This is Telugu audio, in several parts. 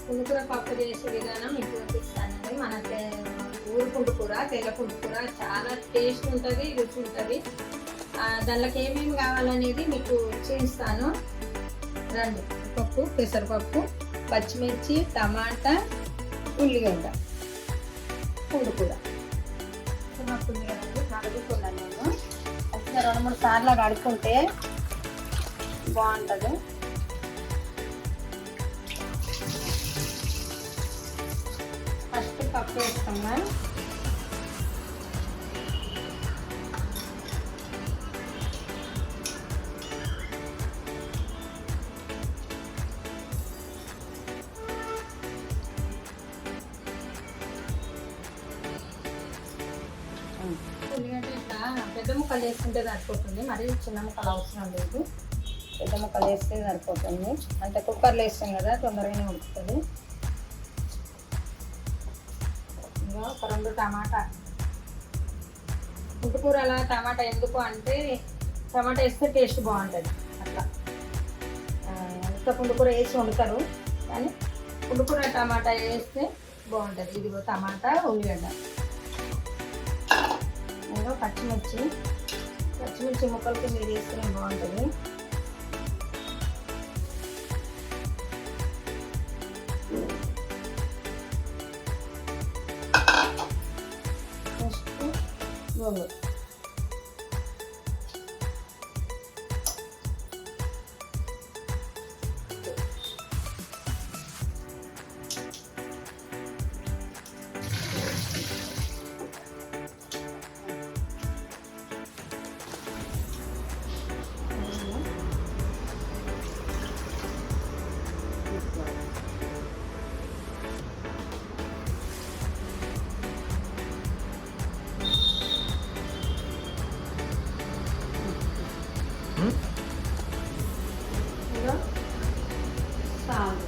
పుండుకూర పప్పు చేసే విధానం మీకు చూపిస్తానండి. మన ఊరు పుండుకూర, తెల్ల పుండుకూర చాలా టేస్ట్ ఉంటుంది, రుచి ఉంటుంది. దానిలోకి ఏమేమి కావాలనేది మీకు చూపిస్తాను రండి. పప్పు, పెసరపప్పు, పచ్చిమిర్చి, టమాటా, ఉల్లిగడ్డ, పుండుకూర. ఉల్లిగడ్డ కడుగుతున్నాను నేను. అయితే 2-3 సార్లు కడుక్కుంటే బాగుంటుంది. ఫస్ట్ పప్పు వేసుకున్నాం. ఉల్లిగడ్డ ఇట్లా పెద్ద ముక్కలు వేసుకుంటే సరిపోతుంది, మరి చిన్న ముక్కలు అవసరం లేదు. పెద్ద ముక్కలు వేస్తే సరిపోతుంది, అంటే కుక్కర్లో వేస్తాం కదా తొందరగానే ఉడుకుతుంది. ఇంకా ఒక 2 టమాటా. పుండుకూరలా టమాటా ఎందుకు అంటే టమాటా వేస్తే టేస్ట్ బాగుంటుంది. అట్లా ఇంకా పుండుకూర వేసి వండుతారు, కానీ పుండుకూర టమాటా వేస్తే బాగుంటుంది. ఇదిగో టమాటా, ఉల్లిగడ్డ, ఇంకా పచ్చిమిర్చి ముక్కలకి మీరు వేసుకునే బాగుంటుంది. నెక్స్ట్ గోంగూర. సాల్ట్.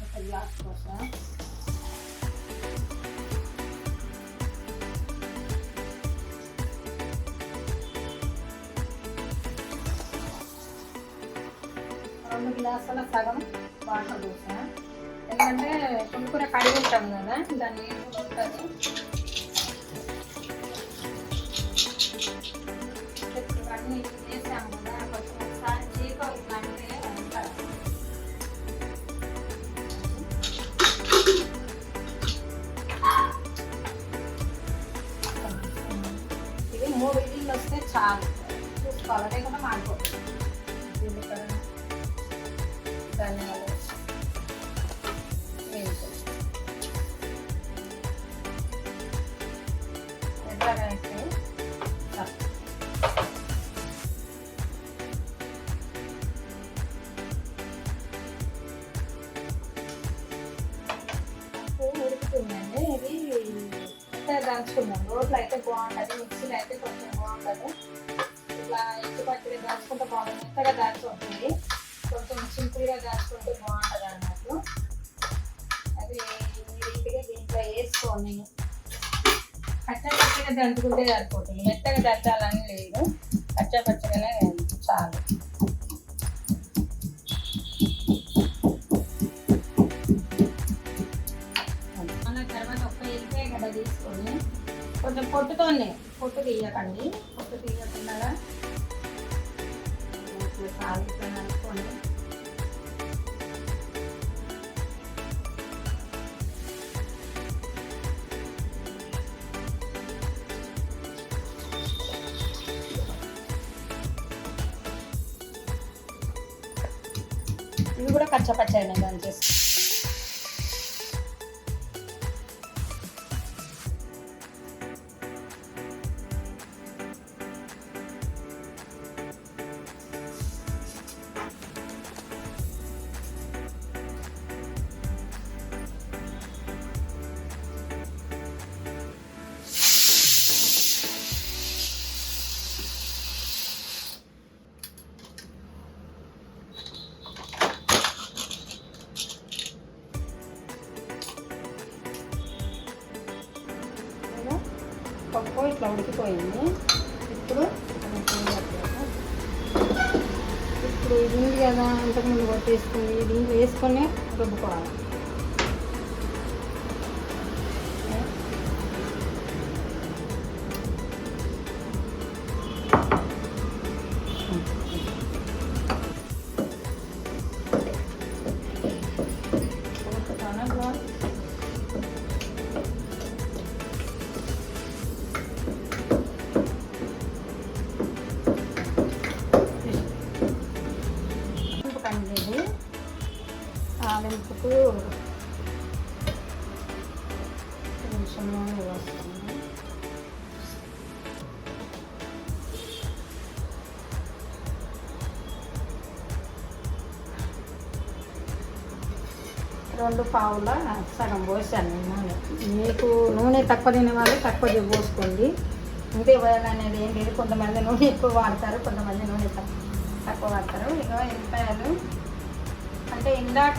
ఒక గ్లాస్ కోసం గ్లాసుల సగం వాటర్ పోసా. ఎందుకంటే పుండుకూర కడిగి ఉంటాం కదా, దాన్ని ఉంటుంది. అన్నీ వేసాము కదా, కొంచెం ఒకసారి చీక ఇట్లాంటి ఇది 3 విజిల్లు వస్తే చాలు. చూసుకోవాలి, లేకుండా మాడిపోతుంది. ధనియాలు, మెంతులు ఎట్లాగా అయితే ఉడుకుతుందండి. ఇది మెత్తగా దంచుకుందాం. రోట్లో అయితే బాగుంటుంది, మిక్సీలో అయితే కొంచెం బాగుంటుంది. ఇట్లా ఇంటి పచ్చడి దంచుకుంటే బాగుంటుంది. మెత్తగా దంచి ఉంటుంది, కొంచెం సింపుల్గా దాచుకుంటే బాగుంటుంది అన్నట్టు. అది ఈ రీతిగా దీంట్లో వేసుకొని పచ్చగా దంచుకుంటే సరిపోతుంది. మెత్తగా దంచాలని లేదు, పచ్చగానే చాలు. మన తర్వాత ఒక్క ఎల్లిపాయ గడ్డ తీసుకొని కొంచెం పొట్టు తీయకండి, పొట్టు తీయకుండా ఇట్లా అనుకోండి. ఇవి కూడా కచ్చపచ్చైనా దాని చేసి ఇట్లా ఉడికిపోయింది. ఇప్పుడు ఇది ఉంది కదా, ఇంతకుముందు కొట్టేసుకుంది, దీంట్లో వేసుకొని రుబ్బుకోవాలి. తాలింపుకు కొంచెం నూనె వస్తుంది. 2 పావుల సగం పోసాను నూనె. మీకు నూనె తక్కువ తినే వాళ్ళు తక్కువ పోసుకోండి. ఇంతే పోయాలనేది ఏం లేదు. కొంతమంది నూనె ఎక్కువ వాడతారు, కొంతమంది నూనె తక్కువ వాడతారు. ఇక ఎల్లిపాయలు అంటే ఇందాక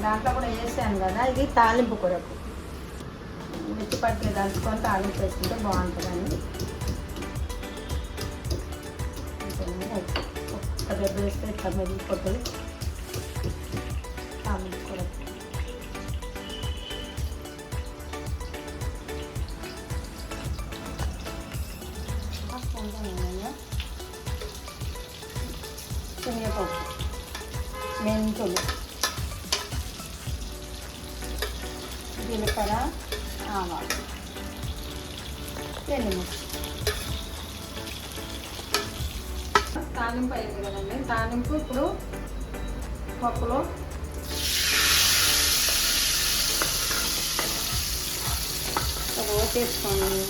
దాంట్లో కూడా వేసాను కదా, ఇది తాలింపు కొరకు మిర్చి పట్టి దంచుకొని తాలింపు వేసుకుంటే బాగుంటుందండి. ఒక్క దెబ్బ వేస్తే ఇట్లా మెదిలిపోతుంది తాలింపు కొరకు. శనగపప్పు, మెంతులు, జీలకర్ర, ఆవాలు, ఎండుమిర్చి. తాలింపు అయింది కదండి. తాలింపు ఇప్పుడు పప్పులో వేసేసుకోండి.